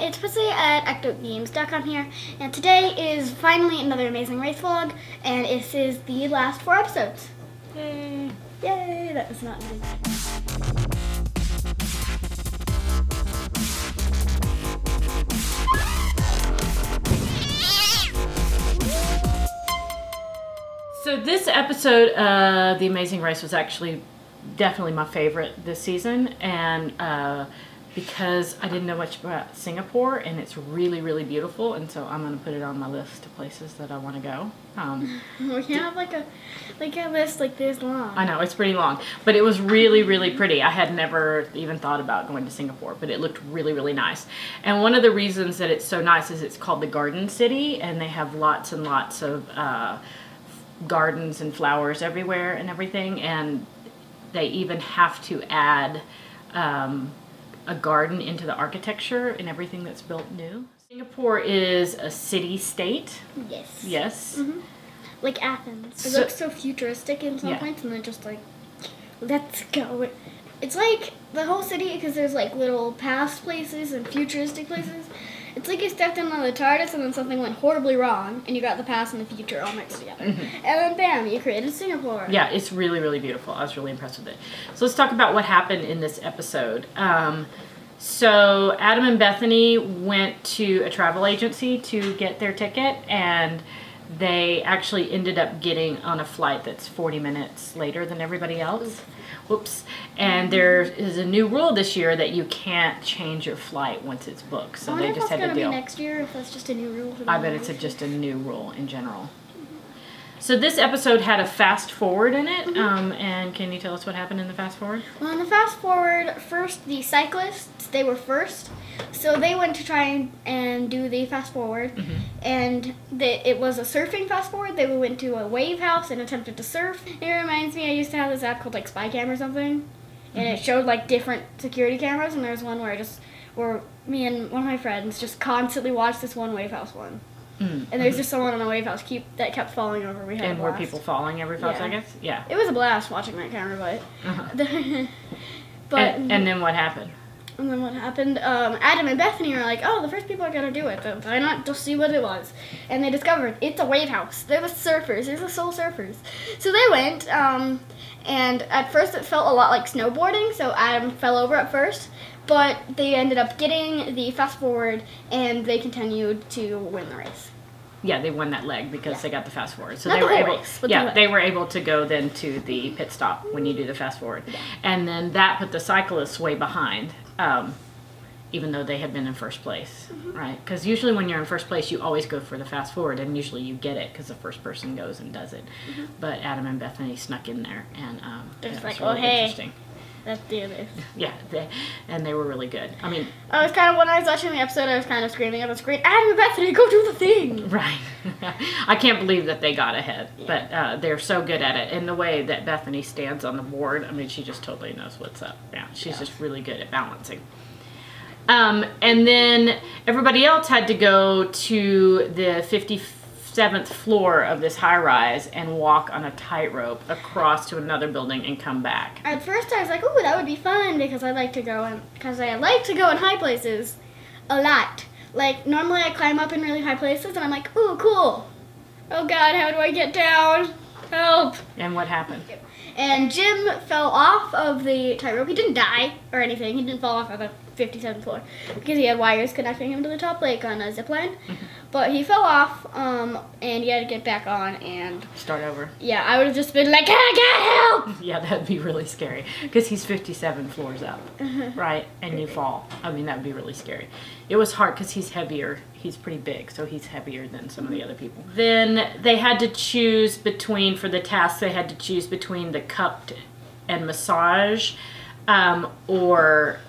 it's Presley at ActOutGames.com here, and today is finally another amazing race vlog, and this is the last 4 episodes. Yay! Yay! That was not good. So this episode of The Amazing Race was actually definitely my favorite this season, and because I didn't know much about Singapore, and it's really, really beautiful, and so I'm going to put it on my list of places that I want to go. We can't have like a list like this long. I know, it's pretty long, but it was really, really pretty. I had never even thought about going to Singapore, but it looked really, really nice. And one of the reasons that it's so nice is it's called the Garden City, and they have lots and lots of gardens and flowers everywhere and everything, and they even have to add a garden into the architecture and everything that's built new. Singapore is a city-state. Yes. Yes. Mm-hmm. Like Athens. It looks so futuristic in some points, and then just like, let's go. It's like the whole city, because there's like little past places and futuristic places. It's like you stepped in on the TARDIS and then something went horribly wrong, and you got the past and the future all mixed together. And then bam, you created Singapore. Yeah, it's really, really beautiful. I was really impressed with it. So let's talk about what happened in this episode. So Adam and Bethany went to a travel agency to get their ticket, and they actually ended up getting on a flight that's 40 minutes later than everybody else. Whoops. And there is a new rule this year that you can't change your flight once it's booked. So they just had to deal. Be next year, if that's just a new rule. I bet it's just a new rule in general. So this episode had a fast forward in it, and can you tell us what happened in the fast forward? Well, in the fast forward, first the cyclists, they were first. So they went to try and do the fast forward, and it was a surfing fast forward. They went to a wave house and attempted to surf. It reminds me, I used to have this app called like Spycam or something, and it showed like different security cameras, and there was one where me and one of my friends just constantly watched this one wave house one. And there's just someone on the wave house that kept falling over. We had and were people falling every 5 seconds? Yeah. It was a blast watching that camera, but and then what happened? And then what happened? Adam and Bethany were like, "Oh, the first people are gonna do it. Why not just see what it was?" And they discovered it's a wave house. They're the surfers. They're the soul surfers. So they went. And at first it felt a lot like snowboarding. So Adam fell over at first. But they ended up getting the fast forward, and they continued to win the race. Yeah, they won that leg because they got the fast forward. So Not they were able. Race, they were able to go then to the pit stop when you do the fast forward, and then that put the cyclists way behind, even though they had been in first place, right? Because usually when you're in first place, you always go for the fast forward, and usually you get it because the first person goes and does it. But Adam and Bethany snuck in there, and Just like, really hey. Interesting. Let's do this. Yeah, they were really good. I mean, I was kind of, when I was watching the episode, I was kind of screaming on the screen, "Adam and Bethany, go do the thing!" Right. I can't believe that they got ahead, but they're so good at it. And the way that Bethany stands on the board, I mean, she just totally knows what's up. Yeah, she's just really good at balancing. And then everybody else had to go to the 57th floor of this high-rise and walk on a tightrope across to another building and come back. At first I was like, "Ooh, that would be fun," because I like to go in high places a lot. Like, normally I climb up in really high places, and I'm like, "Ooh, cool. Oh God, how do I get down? Help!" And what happened? And Jim fell off of the tightrope. He didn't die or anything. He didn't fall off of the 57th floor because he had wires connecting him to the top, like on a zip line. But he fell off, and he had to get back on and start over. Yeah, I would have just been like, "Can I get help?" Yeah, that'd be really scary because he's 57 floors up, right? And you fall. I mean, that would be really scary. It was hard because he's heavier. He's pretty big, so he's heavier than some of the other people. Then they had to choose between, for the task, they had to choose between the cupped and massage or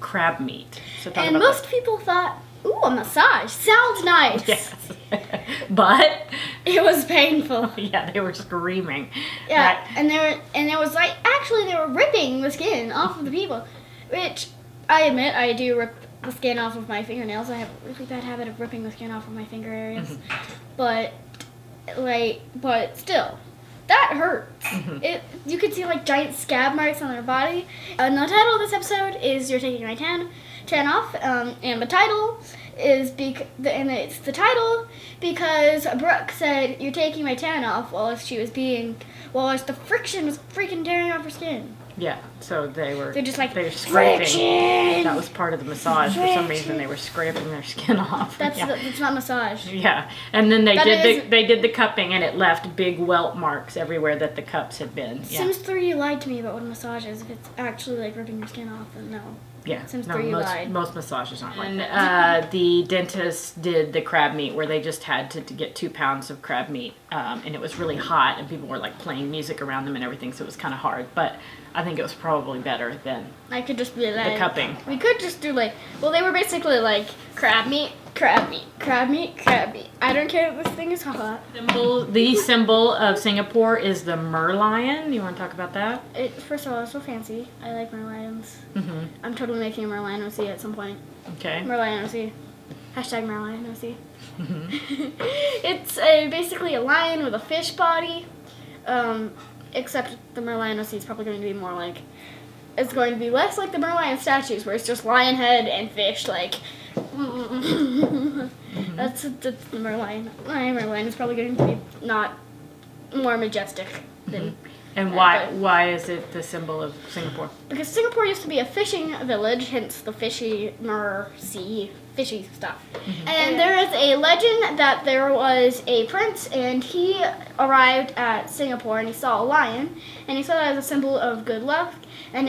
crab meat. So and most people thought, "Ooh, a massage sounds nice." Yes. But it was painful. Yeah, they were screaming. Yeah, right? and it was like, actually they were ripping the skin off of the people, which I admit I do rip the skin off of my fingernails. I have a really bad habit of ripping the skin off of my finger areas. But still, that hurts. You could see like giant scab marks on their body. And the title of this episode is "You're Taking My Tan," 10 off, and the title is it's the title because Brooke said you're taking my tan off while the friction was freaking tearing off her skin. Yeah, so they're just like, they were scraping. Friction! That was part of the massage. For some reason, they were scraping their skin off. That's not massage. Yeah, and then they did the cupping, and it left big welt marks everywhere that the cups had been. Yeah. Sims 3 lied to me about what a massage is. If it's actually like ripping your skin off, then no. Yeah, Sims 3 lied. Most massages aren't like that. The dentist did the crab meat where they just had to get 2 pounds of crab meat, and it was really hot, and people were like playing music around them and everything, so it was kind of hard. But I think it was probably better than I could just be like the cupping. We could just do they were basically like crab meat, crab meat, crab meat, crab meat. I don't care if this thing is hot. The symbol of Singapore is the merlion. You want to talk about that? First of all, it's so fancy. I like merlions. Mm-hmm. I'm totally making a merlion OC at some point. Okay. Merlion OC. Hashtag merlion OC. Mm-hmm. It's basically a lion with a fish body. Except the merlion OC is probably going to be more like, it's going to be less like the merlion statues where it's just lion head and fish, like, that's the merlion. My merlion is probably going to be not more majestic than. And why is it the symbol of Singapore? Because Singapore used to be a fishing village, hence the fishy stuff. Mm-hmm. And there is a legend that there was a prince, and he arrived at Singapore, and he saw a lion, and he saw it as a symbol of good luck, and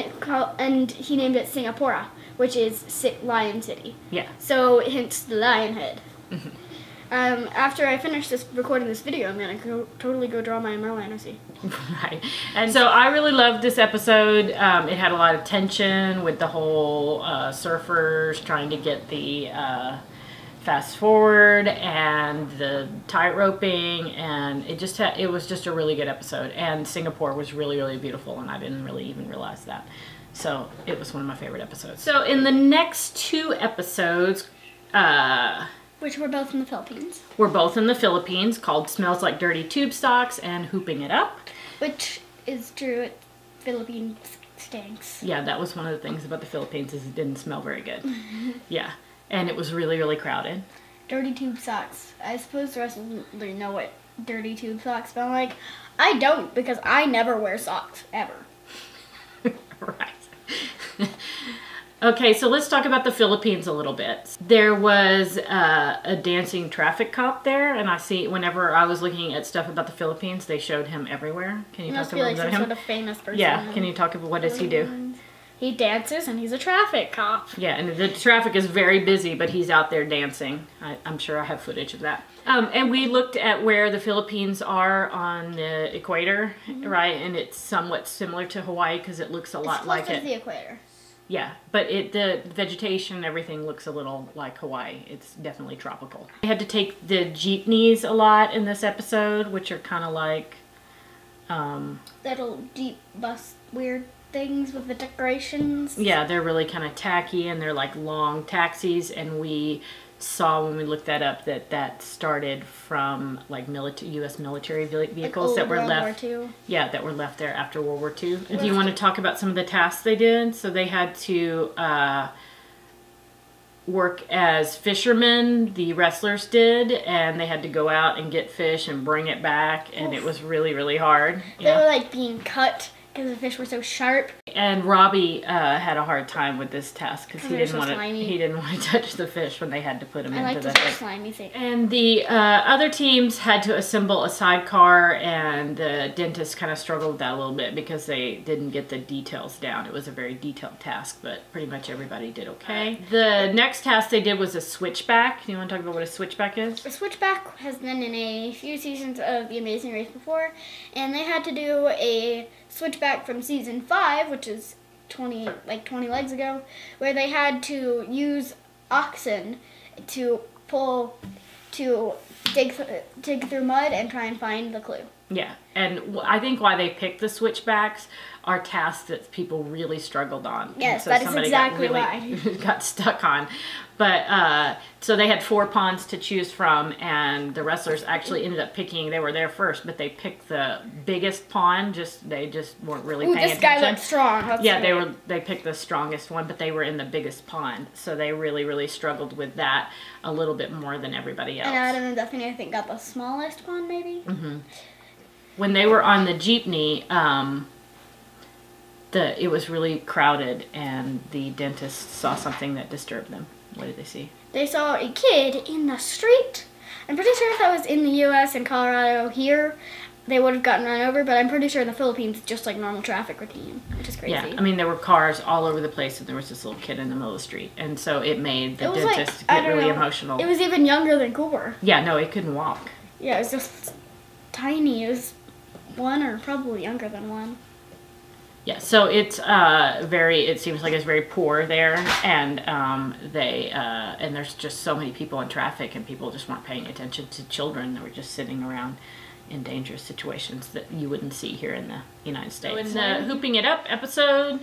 he named it Singapura, which is Lion City. Yeah. So hence the lion head. Mm-hmm. After I finish recording this video, I'm gonna totally go draw my merlion OC. Right. And so I really loved this episode. It had a lot of tension with the whole surfers trying to get the fast forward and the tight roping, and it was just a really good episode. And Singapore was really, really beautiful, and I didn't really even realize that. So it was one of my favorite episodes. So in the next 2 episodes, which were both in the Philippines. We're both in the Philippines, called Smells Like Dirty Tube Socks and Hooping It Up. Which is true, Philippines stinks. Yeah, that was one of the things about the Philippines is it didn't smell very good. Yeah, and it was really, really crowded. Dirty tube socks. I suppose the rest of them know what dirty tube socks smell like. I don't, because I never wear socks, ever. Right. Okay, so let's talk about the Philippines a little bit. There was a dancing traffic cop there, and I see whenever I was looking at stuff about the Philippines, they showed him everywhere. Can you talk about him? He must be like some sort of famous person. Yeah, can you talk about what does he do? He dances, and he's a traffic cop. Yeah, and the traffic is very busy, but he's out there dancing. I'm sure I have footage of that. And we looked at where the Philippines are on the equator, right? And it's somewhat similar to Hawaii because it looks a lot like it. It's close to the equator. Yeah, but the vegetation and everything looks a little like Hawaii. It's definitely tropical. I had to take the jeepneys a lot in this episode, which are kind of like... little Jeep bus weird things with the decorations. Yeah, they're really kind of tacky, and they're like long taxis, and we saw when we looked that up that started from like U.S. military vehicles that were left. World War II. Yeah, that were left there after World War II. Do you want to talk about some of the tasks they did? So they had to work as fishermen, the wrestlers did, and they had to go out and get fish and bring it back, and it was really, really hard. They were like being cut because the fish were so sharp. And Robbie had a hard time with this task because he didn't want to touch the fish when they had to put him into the thing. Slimy thing. And the other teams had to assemble a sidecar, and the dentist kind of struggled with that a little bit because they didn't get the details down. It was a very detailed task, but pretty much everybody did okay. The next task they did was a switchback. Do you want to talk about what a switchback is? A switchback has been in a few seasons of The Amazing Race before, and they had to do a switchback from season 5, which is 20 legs ago, where they had to use oxen to dig through mud and try and find the clue. Yeah, and I think why they picked the switchbacks are tasks that people really struggled on. Yes, so that is exactly why. got stuck on. But, so they had 4 pawns to choose from, and the wrestlers actually ended up picking, they were there first, but they picked the biggest pawn, they just weren't really paying attention. This guy looked strong. Yeah, they picked the strongest one, but they were in the biggest pawn, so they really, really struggled with that a little bit more than everybody else. And Adam and Bethany, I think, got the smallest pawn, maybe? Mm-hmm. When they were on the jeepney, it was really crowded, and the dentist saw something that disturbed them. What did they see? They saw a kid in the street. I'm pretty sure if that was in the U.S. and Colorado here, they would have gotten run over, but I'm pretty sure in the Philippines it's just like normal traffic routine, which is crazy. Yeah, I mean, there were cars all over the place, and there was this little kid in the middle of the street, and so it made the dentist get really emotional. It was even younger than Cooper. Yeah, no, it couldn't walk. Yeah, it was just tiny. It was 1 or probably younger than 1. Yeah, so it's it seems like it's very poor there, and and there's just so many people in traffic, and people just weren't paying attention to children that were just sitting around in dangerous situations that you wouldn't see here in the United States. So in the Hooping It Up episode,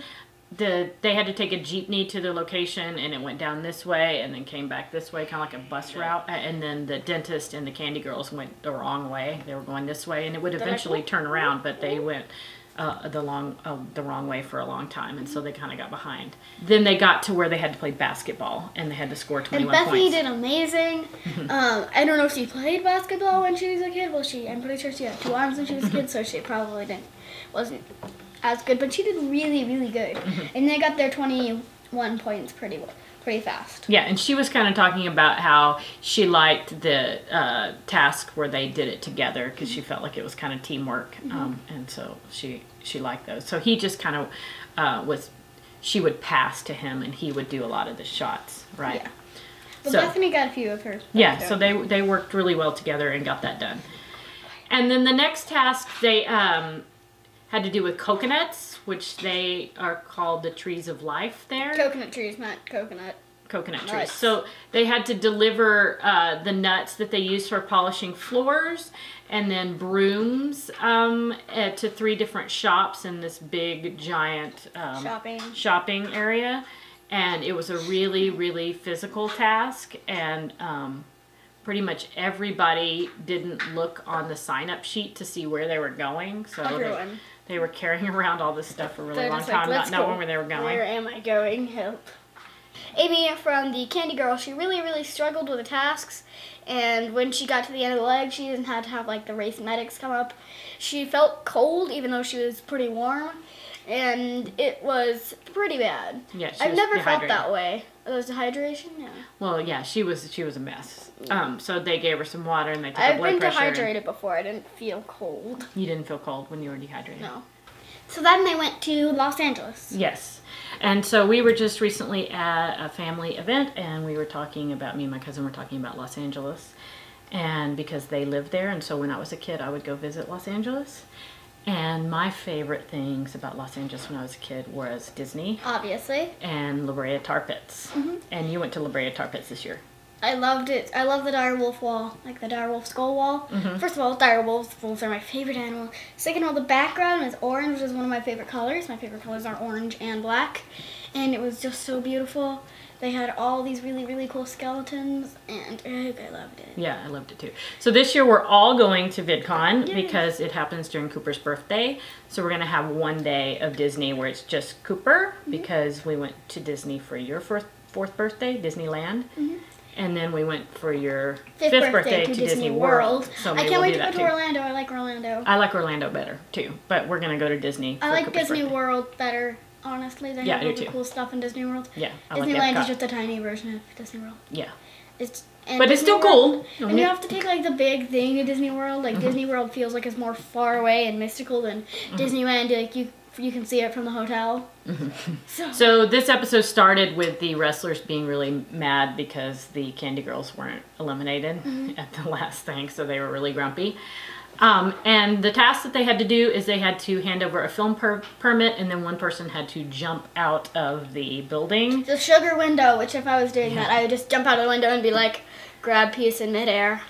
they had to take a jeepney to the location, and it went down this way and then came back this way, kind of like a bus route. And then the dentist and the Candy Girls went the wrong way. They were going this way, and it would eventually turn around, but they went the wrong way for a long time, and so they kind of got behind. Then they got to where they had to play basketball, and they had to score 21 points. And Bethany did amazing. I don't know if she played basketball when she was a kid. Well, I'm pretty sure she had 2 arms when she was a kid, so she probably wasn't as good, but she did really, really good. And they got their 21 points pretty fast. Yeah, and she was kind of talking about how she liked the task where they did it together, because she felt like it was kind of teamwork, and so she liked those. So he just kind of she would pass to him, and he would do a lot of the shots, right? Yeah. But so, Bethany got a few of hers. Yeah, so they worked really well together and got that done. And then the next task they had to do with coconuts, which they are called the trees of life there. Coconut trees, not coconut. Coconut trees. So they had to deliver the nuts that they used for polishing floors, and then brooms to 3 different shops in this big, giant shopping area. And it was a really, really physical task, and pretty much everybody didn't look on the sign-up sheet to see where they were going. So they were carrying around all this stuff for a really long time, not knowing where they were going. Where am I going? Help. Amy from the Candy Girl, she really, really struggled with the tasks, and when she got to the end of the leg, she even had to have like the race medics come up. She felt cold, even though she was pretty warm, and it was pretty bad. Yeah, I've never felt that way. It was dehydration? Yeah. Well, yeah, she was a mess. So they gave her some water, and they took her blood pressure. I've been dehydrated before. I didn't feel cold. You didn't feel cold when you were dehydrated? No. So then they went to Los Angeles. Yes. And so we were just recently at a family event, and we were talking about, me and my cousin were talking about Los Angeles, and because they lived there, and so when I was a kid, I would go visit Los Angeles. And my favorite things about Los Angeles when I was a kid was Disney. Obviously. And La Brea Tar Pits. And you went to La Brea Tar Pits this year. I loved it. I love the direwolf wall, like the direwolf skull wall. First of all, direwolves are my favorite animal. Second of all, the background is orange, which is one of my favorite colors. My favorite colors are orange and black. And it was just so beautiful. They had all these really, really cool skeletons, and I loved it. Yeah, I loved it too. So this year we're all going to VidCon because it happens during Cooper's birthday. So we're going to have 1 day of Disney where it's just Cooper, because we went to Disney for your fourth birthday, Disneyland. And then we went for your fifth birthday to Disney World. So I can't wait to go to Orlando. I like Orlando. I like Orlando better too, but we're going to go to Disney for I like Cooper's Disney birthday. World better. Honestly, they have all the cool stuff in Disney World. Yeah, Disneyland is just a tiny version of Disney World. Yeah. But it's still cool. And you have to take like the big thing to Disney World. Like Disney World feels like it's more far away and mystical than Disneyland. Like you can see it from the hotel. So this episode started with the wrestlers being really mad because the Candy Girls weren't eliminated at the last thing, so they were really grumpy. And the task that they had to do is they had to hand over a film permit, and then one person had to jump out of the building. The sugar window, which if I was doing that, I would just jump out of the window and be like, grab piece in midair.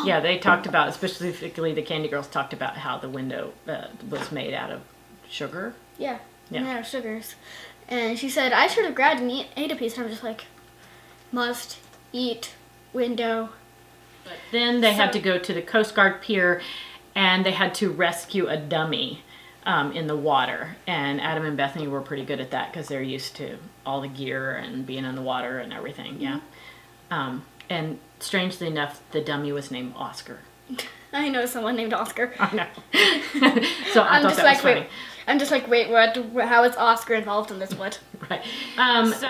Yeah, they talked about, specifically the Candy Girls talked about how the window was made out of sugar. Yeah, made out of sugars. And she said, I should have grabbed and ate a piece. And I'm just like, must eat window. But then they had to go to the Coast Guard pier, and they had to rescue a dummy in the water. And Adam and Bethany were pretty good at that because they're used to all the gear and being in the water and everything. Yeah. And strangely enough, the dummy was named Oscar. I know someone named Oscar. I know. So I thought that was funny. I'm just like, wait, what? How is Oscar involved in this? What? Right.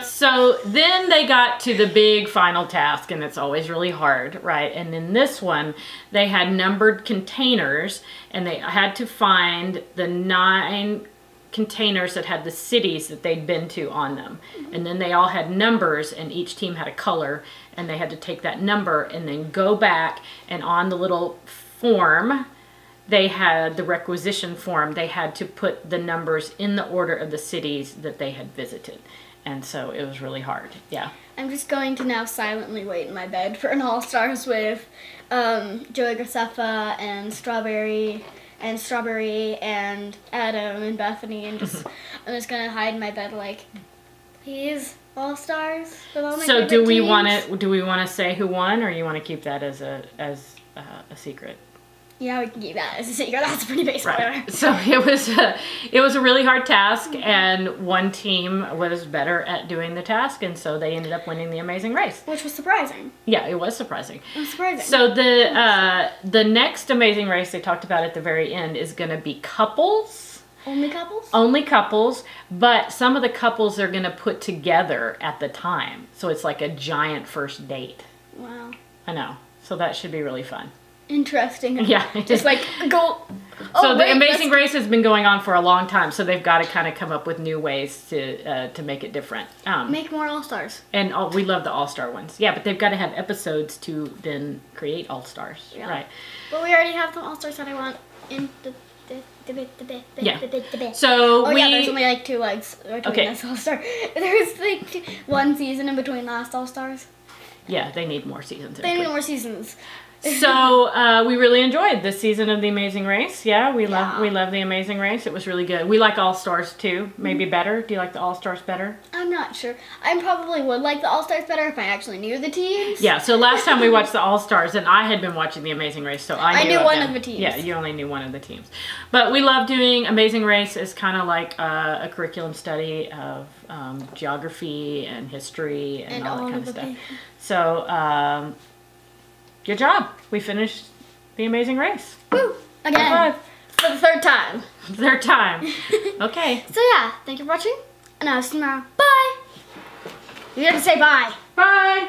So then they got to the big final task, and it's always really hard, right? And in this one, they had numbered containers, and they had to find the 9 containers that had the cities that they'd been to on them. And then they all had numbers, and each team had a color, and they had to take that number and then go back, and on the little form, they had the requisition form, they had to put the numbers in the order of the cities that they had visited. And so it was really hard. Yeah. I'm just going to now silently wait in my bed for an All-Stars with Joey Graceffa and Strawberry and Adam and Bethany, and just I'm just gonna hide in my bed like, please, All-Stars with all my So favorite do we teams. want to say who won, or you want to keep that as a secret? Yeah, we can keep that as a secret. That's a pretty big spoiler. Right. So it was a really hard task, and one team was better at doing the task, and so they ended up winning the Amazing Race. Which was surprising. Yeah, it was surprising. It was surprising. So the next Amazing Race they talked about at the very end is going to be couples. Only couples? Only couples, but some of the couples they're going to put together at the time. So it's like a giant first date. Wow. I know. So that should be really fun. Interesting. Yeah. Just like, go. So the Amazing Race has been going on for a long time, so they've got to kind of come up with new ways to make it different. Make more All-Stars. And we love the All-Star ones. Yeah, but they've got to have episodes to then create All-Stars. Yeah. Right. But we already have the All-Stars that I want in the Yeah. So yeah, there's only like 2 legs between Okay. this All-Star. There's like 1 season in between last All-Stars. Yeah, they need more seasons. They need more seasons. So we really enjoyed this season of The Amazing Race. Yeah, we love The Amazing Race. It was really good. We like All-Stars too, maybe better. Do you like the All-Stars better? I'm not sure. I probably would like the All-Stars better if I actually knew the teams. Yeah, so last time we watched the All-Stars, and I had been watching The Amazing Race, so I knew one them. of the teams. Yeah, you only knew one of the teams. But we love doing Amazing Race as kind of like a curriculum study of geography and history and all that kind of stuff. So, good job. We finished The Amazing Race. Woo! Again. For the 3rd time. 3rd time. Okay. So yeah, thank you for watching, and I'll see you tomorrow. Bye! You have to say bye. Bye.